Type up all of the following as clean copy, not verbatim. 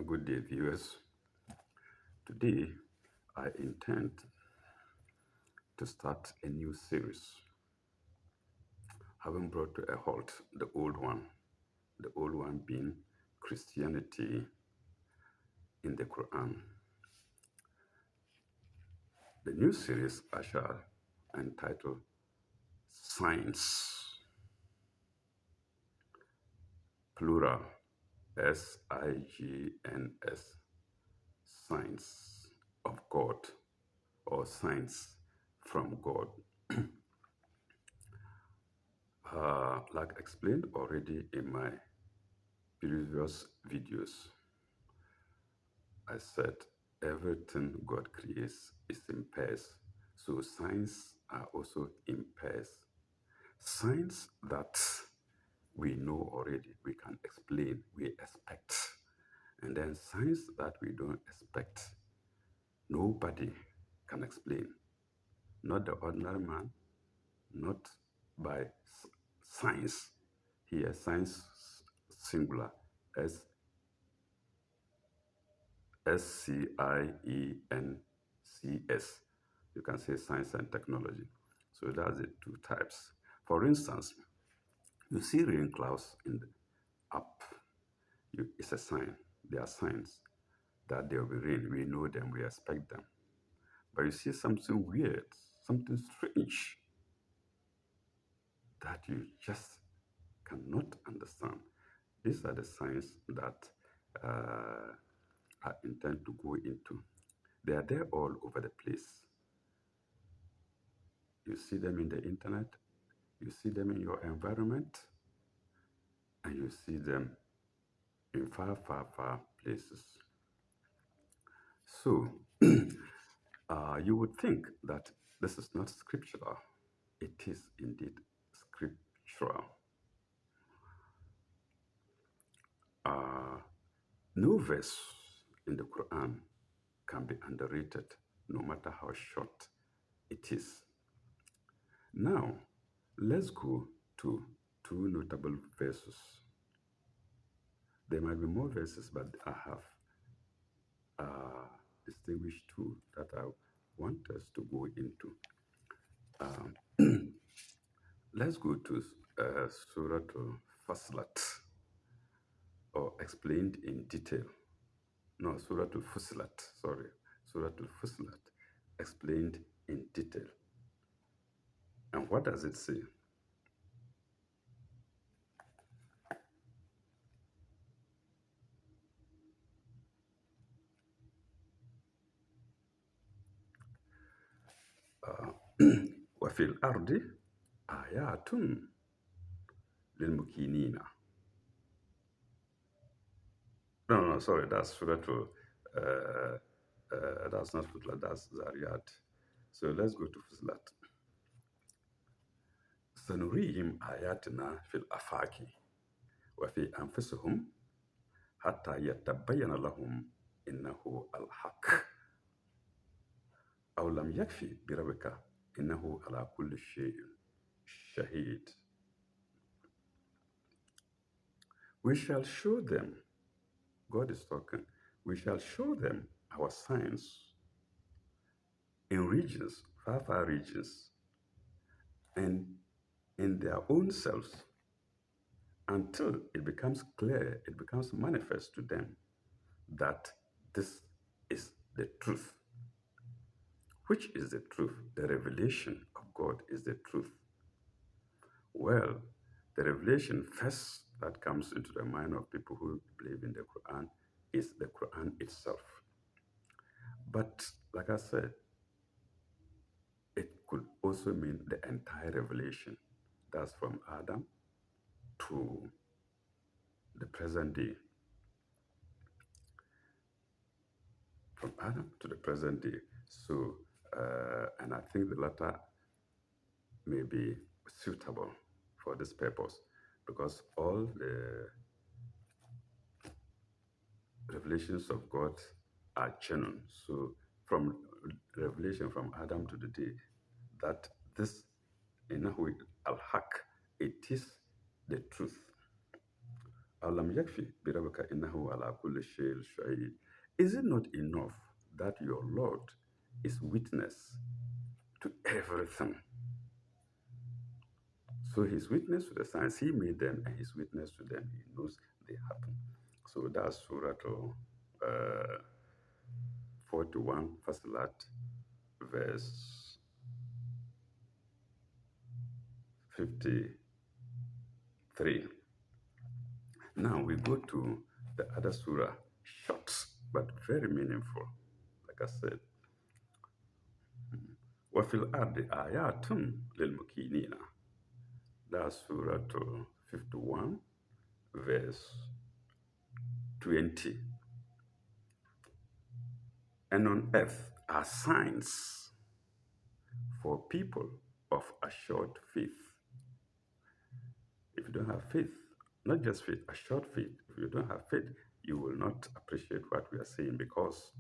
Good day, viewers. Today, I intend to start a new series, having brought to a halt the old one being Christianity in the Quran. The new series I shall entitle Science, plural, SIGNS, Science of God, or Science from God. Like explained already in my previous videos, I said everything God creates is in pairs. So signs are also in pairs. Signs that we know already, we can explain, we expect. And then signs that we don't expect, nobody can explain. Not the ordinary man, not by science. Here, science singular, SCIENCS. You can say science and technology. So that's the two types. For instance, you see rain clouds in the up. It's a sign. They are signs that there will be rain. We know them, we expect them. But you see something weird, something strange that you just cannot understand. These are the signs that I intend to go into. They are there all over the place. You see them in the internet, you see them in your environment, and you see them in far, far, far places. So, you would think that this is not scriptural. It is indeed scriptural. Uh, no verse in the Quran can be underrated, no matter how short it is. Now, let's go to two notable verses. There might be more verses, but I have distinguished two that I want us to go into. Let's go to Surah Al-Faslat, or explained in detail. No, Surah Al-Fusilat, sorry. Surah Al-Fusilat, explained in detail. And what does it say? وفي الأرض آيات للمكينين. No, sorry, that's Surah that's not Fusilat, that's Zariyat. So let's go to Fusilat. سنريهم آياتنا في الآفاق وفي أنفسهم حتى يتبين لهم إنه الحق أو لم يكفي بربك إنه على كل شيء شهيد. We shall show them, God is talking, we shall show them our signs in regions, far, far regions, and in their own selves until it becomes clear, it becomes manifest to them that this is the truth. Which is the truth? The revelation of God is the truth. Well, the revelation first that comes into the mind of people who believe in the Quran is the Quran itself. But like I said, it could also mean the entire revelation. That's from Adam to the present day. From Adam to the present day. So, and I think the latter may be suitable for this purpose because all the revelations of God are genuine. So, from revelation from Adam to the day, that this, in al-haq, it is the truth. أَلَمْ يَكْفِ بِرَبِّكَ إِنَّهُ عَلَى كُلِّ شَيْءٍ شَهِيدٌ. Is it not enough that your Lord is witness to everything? So he's witness to the signs. He made them and he's witness to them. He knows they happen. So that's Surah uh, 41, Fasilat, verse 53. Now we go to the other surah, short but very meaningful. Like I said, وَفِي الْأَرْضِ آيَاتٌ لِلْمُقِينِينَ. That's Surah 51, verse 20. And on earth are signs for people of assured faith. If you don't have faith, not just faith, assured faith, if you don't have faith, you will not appreciate what we are saying because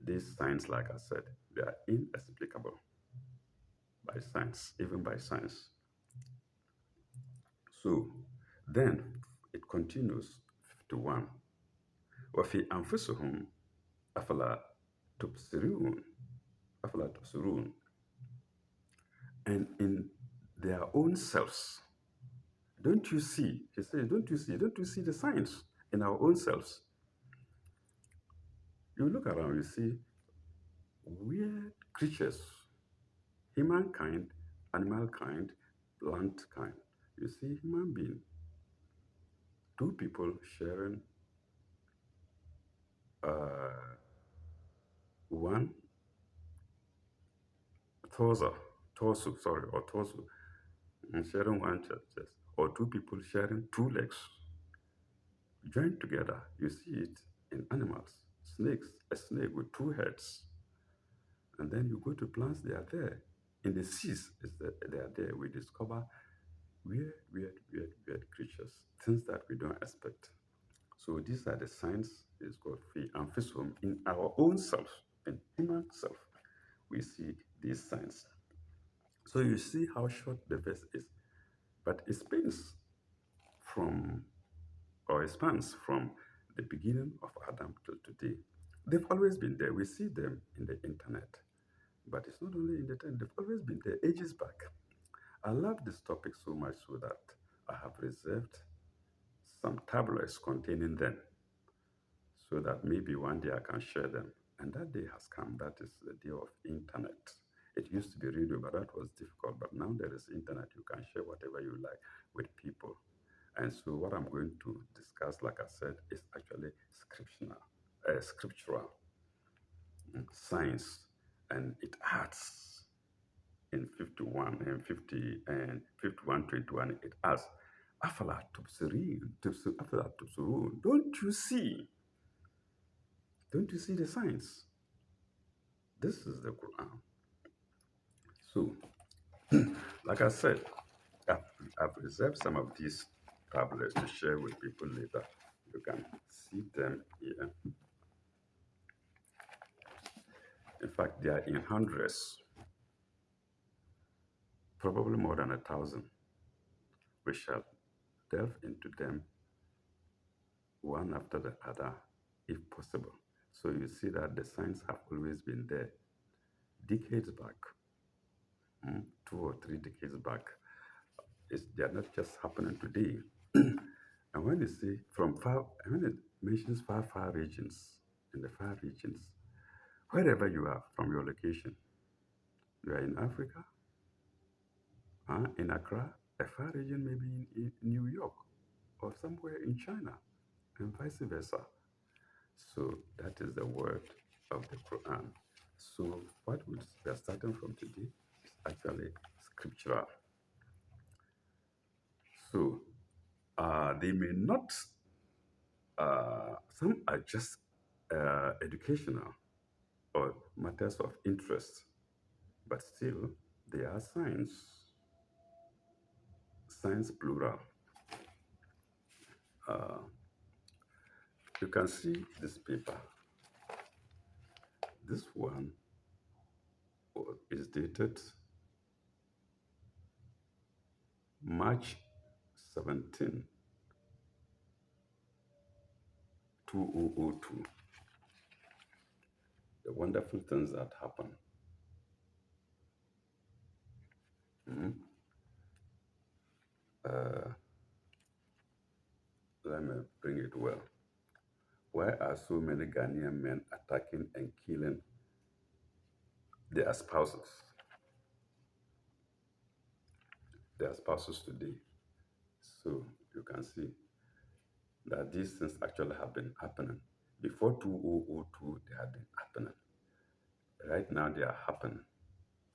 these signs, like I said, they are inexplicable by science, even by science. So then it continues, 51. وَفِي أَنفُسِهِمْ أَفَلَا تُبْصِرُونَ أَفَلَا تُبْصِرُونَ. And in their own selves, don't you see? He says, don't you see the signs in our own selves? You look around, you see weird creatures, humankind, animal kind, plant kind. You see human being, two people sharing uh, one torso, torso, and sharing one chest, or two people sharing two legs joined together. You see it in animals, snakes, a snake with two heads. And then you go to plants, they are there. In the seas, they are there. We discover weird creatures, things that we don't expect. So these are the signs is called free and physical in our own self, in human self. We see these signs. So you see how short the verse is, but it from spans from the beginning of Adam till today. They've always been there. We see them in the internet, but it's not only in the internet. They've always been there ages back. I love this topic so much so that I have reserved some tablets containing them so that maybe one day I can share them. And that day has come. That is the day of internet. It used to be radio, but that was difficult. But now there is internet. You can share whatever you like with people. And so what I'm going to discuss, like I said, is actually scriptural science. And it adds in 51 and 50 and 51:21, it asks, Afala Afala tubsirun. Don't you see the signs? This is the Quran. So, like I said, I've, I've reserved some of these tablets to share with people later. You can see them here. In fact, they are in hundreds, probably more than 1,000. We shall delve into them one after the other, if possible. So you see that the signs have always been there, decades back, 2 or 3 decades back. They are not just happening today. And when you see from far, when it mentions far regions, in the far regions, wherever you are from your location, you are in Africa, in Accra, a far region maybe in New York or somewhere in China, and vice versa. So that is the word of the Quran. So what we are starting from today is actually scriptural. So they may not, some are just educational or matters of interest, but still they are science plural. Uh, you can see this paper. This one is dated March 17, 2002, the wonderful things that happen. Mhm. Uh, Let me bring it well. Why are so many Ghanaian men attacking and killing their spouses? Their spouses today. So you can see that these things actually have been happening. Before 2002, they had been happening. Right now, they are happening.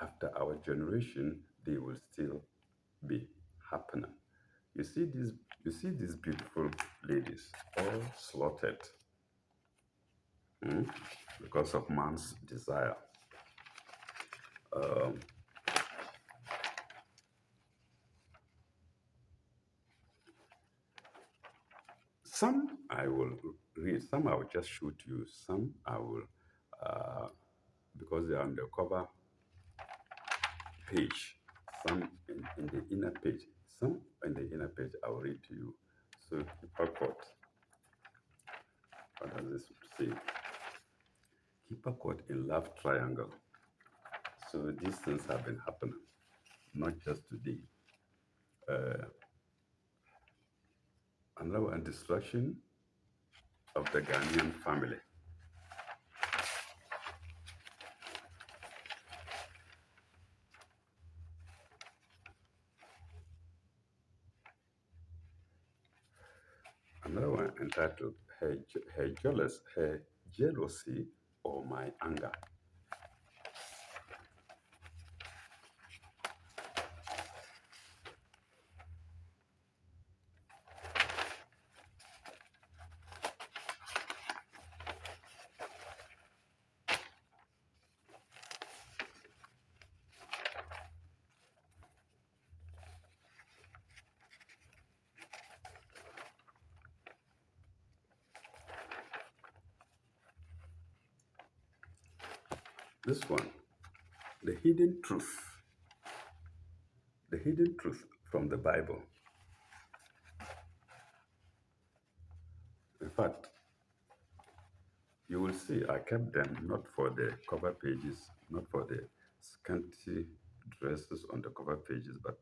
After our generation, they will still be happening. You see these beautiful ladies all slaughtered, hmm, because of man's desire. Um, some I will read, some I will just shoot you, some I will, uh, because they are on the cover page, some in the inner page, some in the inner page I will read to you. So, keeper court, what does this say? Keeper court in love triangle. So these things have been happening, not just today. Uh, Another one, destruction of the Ghanaian family. Another one entitled her jealousy or my anger. This one, the hidden truth, the hidden truth from the Bible. In fact, you will see I kept them not for the cover pages, not for the scanty dresses on the cover pages, but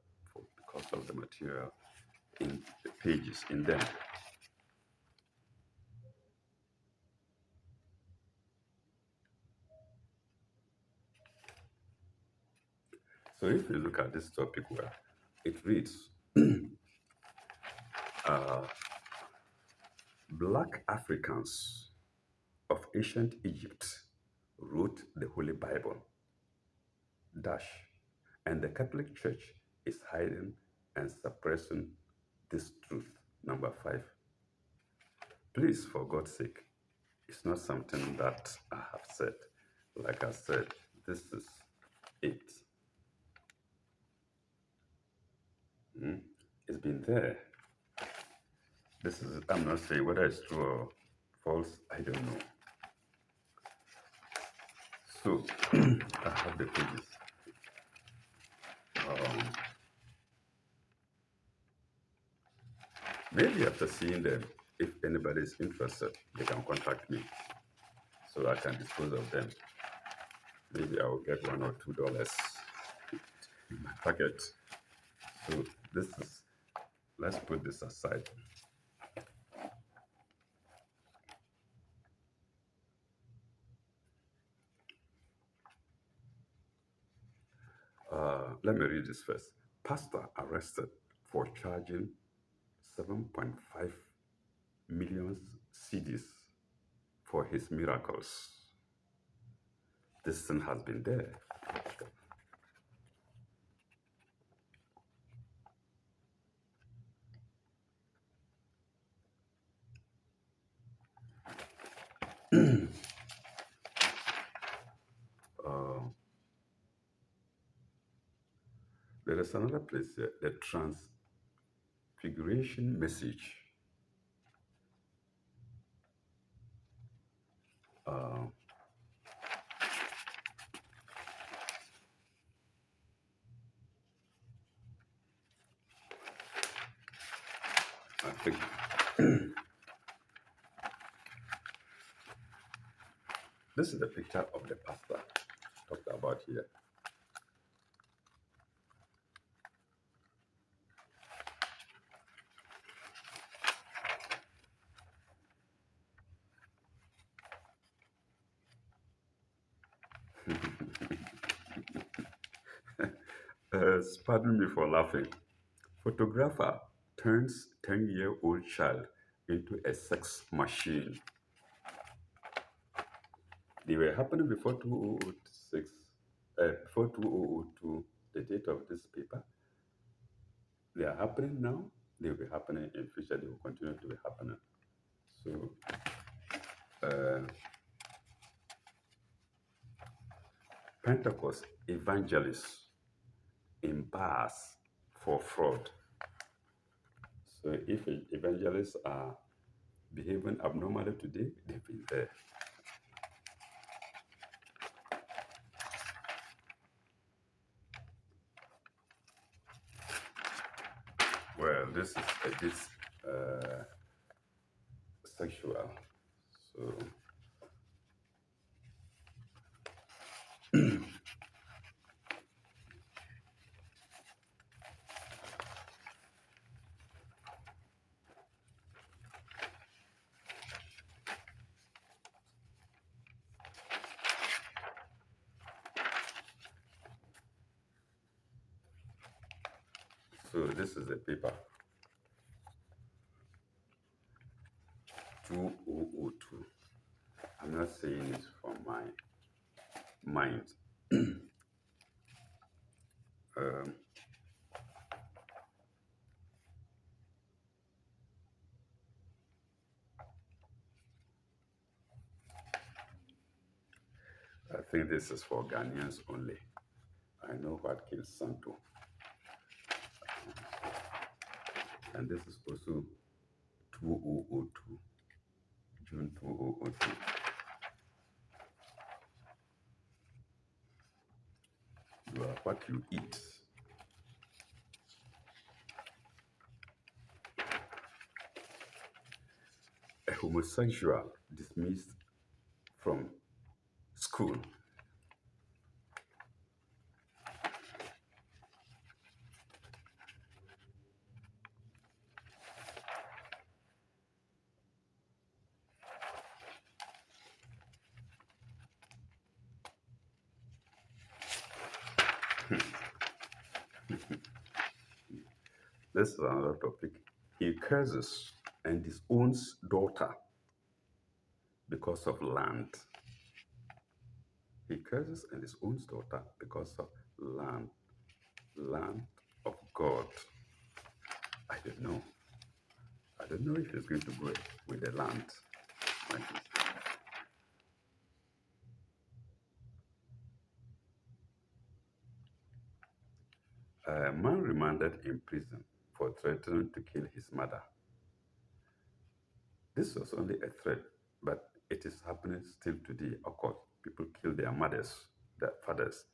because of the material in the pages in them. So if you look at this topic well, it reads, uh, Black Africans of ancient Egypt wrote the Holy Bible, dash, and the Catholic Church is hiding and suppressing this truth. Number five, please, for God's sake, it's not something that I have said. Like I said, this is it. Mm. It's been there. This is, I'm not saying whether it's true or false, I don't know. So, I have the pages. Um, Maybe after seeing them, if anybody is interested, they can contact me so I can dispose of them. Maybe I will get $1 or $2 in my pocket. So this is, let's put this aside. Let me read this first. Pastor arrested for charging 7.5 million CDs for his miracles. This thing has been there. Uh, there is another place here, the transfiguration message. Uh, I think This is the picture of the pastor talked about here. Pardon me for laughing. Photographer turns 10-year-old child into a sex machine. They were happening before 2006, before 2002, the date of this paper. They are happening now. They will be happening in future. They will continue to be happening. So, uh, Pentecost evangelists in bars for fraud. So, if evangelists are behaving abnormally today, they've been there. Well, this is a bit uh, sexual. So, so this is a paper 2002. I'm not saying it from my mind. Um, I think this is for Ghanaians only. I know what kills Santo. And this is also 2002, June 2002. You are what you eat. A homosexual dismissed from school. This is another topic. He curses and disowns daughter because of land. He curses and disowns daughter because of land. Land of God. I don't know. I don't know if he's going to go with the land. Like this. A man remanded in prison for threatening to kill his mother. This was only a threat, but it is happening still today. Of course, people kill their mothers, their fathers,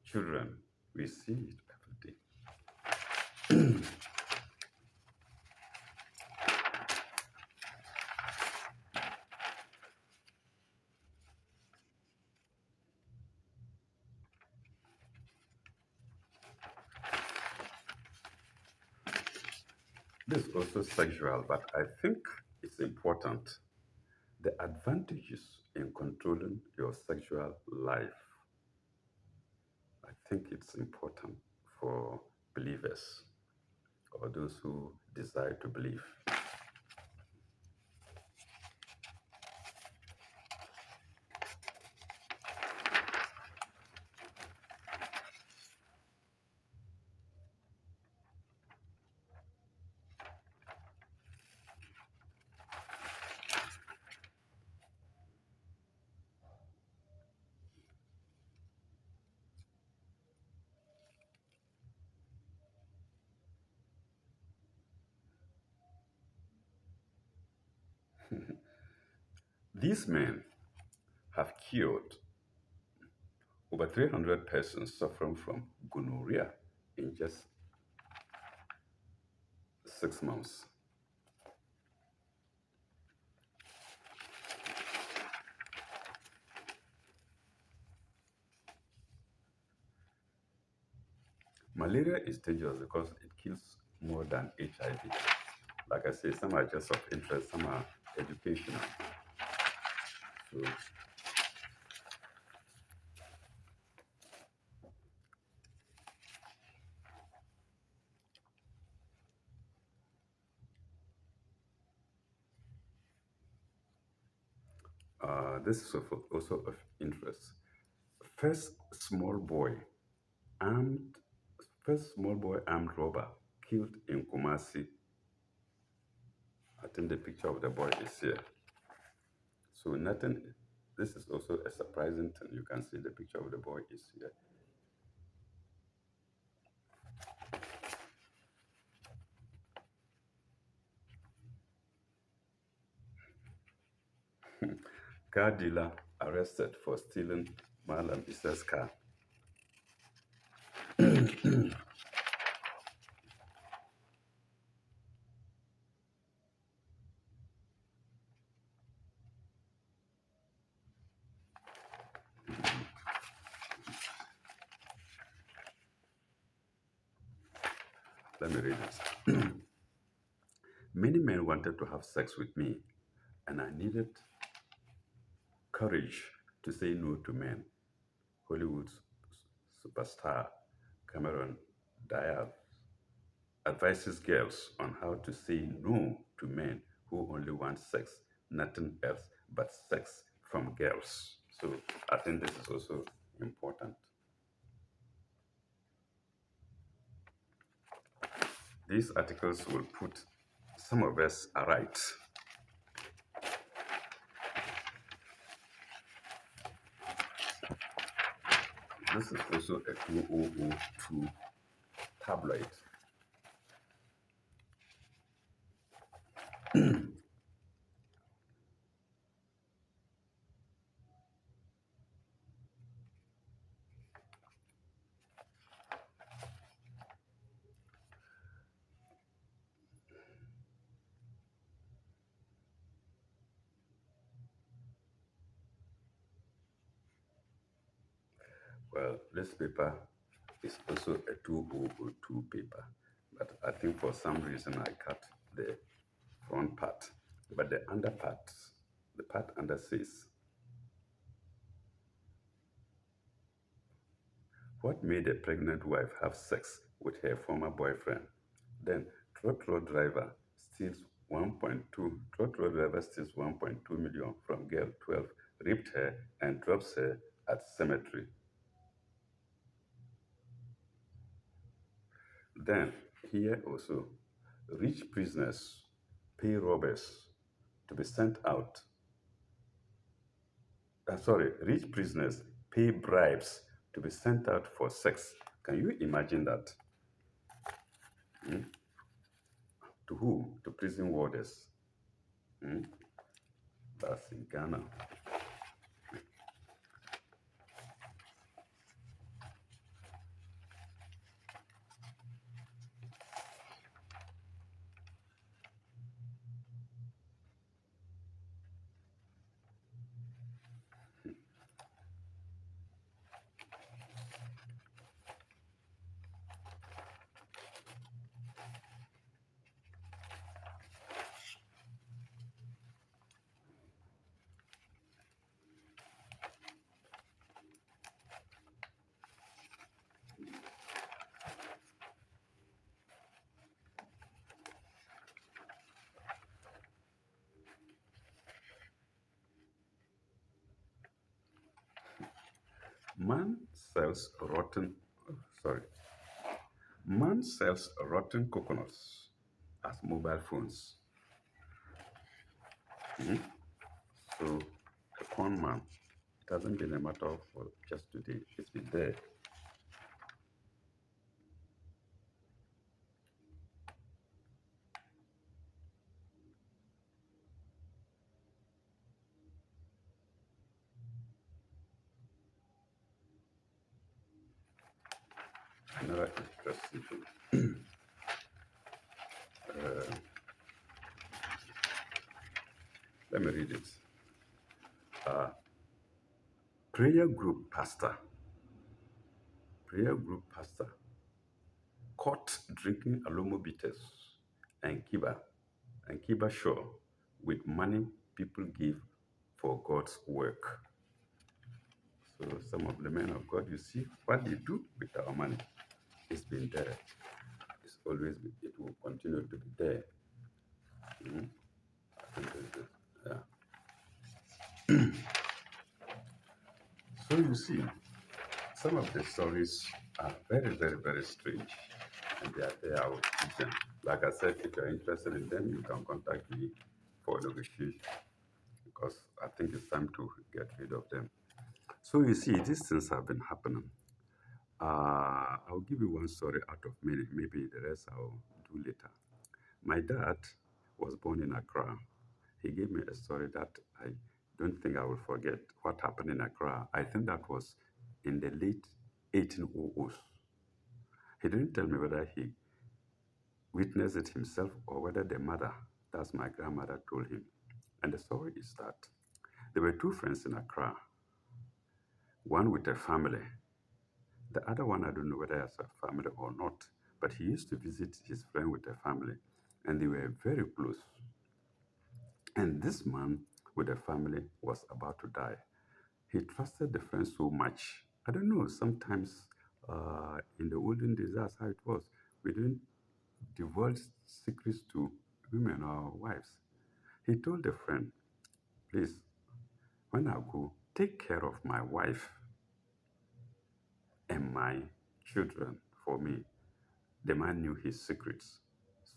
children. We see it every day. This is also sexual, but I think it's important. The advantages in controlling your sexual life. I think it's important for believers or those who desire to believe. These men have cured over 300 persons suffering from gonorrhea in just 6 months. Malaria is dangerous because it kills more than HIV. Like I say, some are just of interest, some are educational. So this is also of interest. First small boy armed, first small boy armed robber killed in Kumasi. I think the picture of the boy is here. So nothing. This is also a surprising thing. You can see the picture of the boy is here. Car dealer arrested for stealing Malam Issa's car. Let me read it. Many men wanted to have sex with me, and I needed courage to say no to men. Hollywood's superstar Cameron Diaz advises girls on how to say no to men who only want sex, nothing else but sex from girls. So I think this is also important. These articles will put some of us aright. This is also a 2002 tabloid. Well, this paper is also a 2002 paper, but I think for some reason I cut the front part. But the under part, the part under says, what made a pregnant wife have sex with her former boyfriend? Then trotro driver steals 1.2, trotro driver steals 1.2 million from girl 12, raped her and drops her at cemetery. Then here also, rich prisoners pay robbers to be sent out. Sorry, rich prisoners pay bribes to be sent out for sex. Can you imagine that? Hmm? To who? To prison warders. Hmm? That's in Ghana. Man sells rotten, sorry, man sells rotten coconuts as mobile phones. Hmm? So a con man, it hasn't been a matter of just today. It's been there. Another interesting thing. Uh, let me read it. Uh, prayer group pastor, prayer group pastor caught drinking alomo bitters and kiba shore with money people give for God's work. So some of the men of God, you see what they do with our money. It's been there. It's always been, it will continue to be there. Mhm. And, yeah. So you see, some of the stories are very, very, very strange. And they are there, I will teach them. Like I said, if you're interested in them, you can contact me for negotiation because I think it's time to get rid of them. So you see, these things have been happening. I'll give you one story out of many. Maybe the rest I'll do later. My dad was born in Accra. He gave me a story that I don't think I will forget what happened in Accra. I think that was in the late 1800s. He didn't tell me whether he witnessed it himself or whether the mother, that's my grandmother, told him. And the story is that there were two friends in Accra, one with a family. The other one, I don't know whether it's a family or not, but he used to visit his friend with a family, and they were very close. And this man with a family was about to die. He trusted the friend so much. I don't know, sometimes in the olden days, that's how it was. We didn't divulge secrets to women or wives. He told the friend, please, when I go, take care of my wife and my children for me. The man knew his secrets,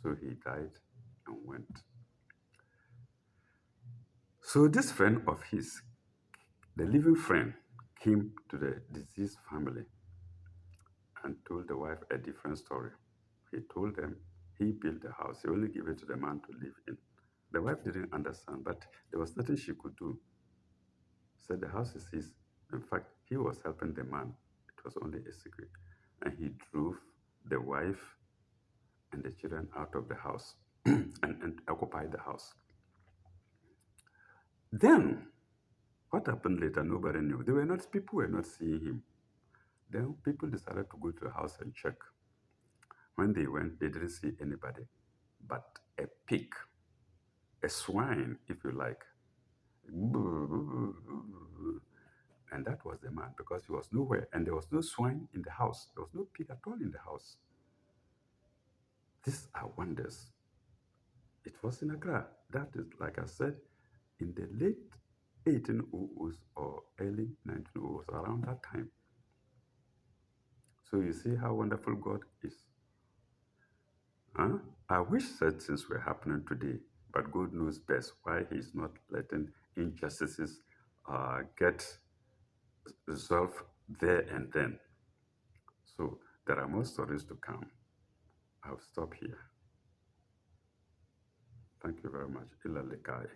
so he died and went. So this friend of his, the living friend, came to the deceased family and told the wife a different story. He told them he built the house. He only gave it to the man to live in. The wife didn't understand, but there was nothing she could do. Said the house is his. In fact, he was helping the man. It was only a secret. And he drove the wife and the children out of the house and occupied the house. Then, what happened later, nobody knew. People were not seeing him. Then people decided to go to the house and check. When they went, they didn't see anybody but a pig, a swine, if you like. And that was the man because he was nowhere and there was no swine in the house. There was no pig at all in the house. These are wonders. It was in Accra. That is, like I said, in the late 1800s or early 1900s, around that time. So you see how wonderful God is. Huh? I wish such things were happening today, but God knows best why He's not letting injustices get resolved there and then. So there are more stories to come. I'll stop here. Thank you very much. Ila Lekai.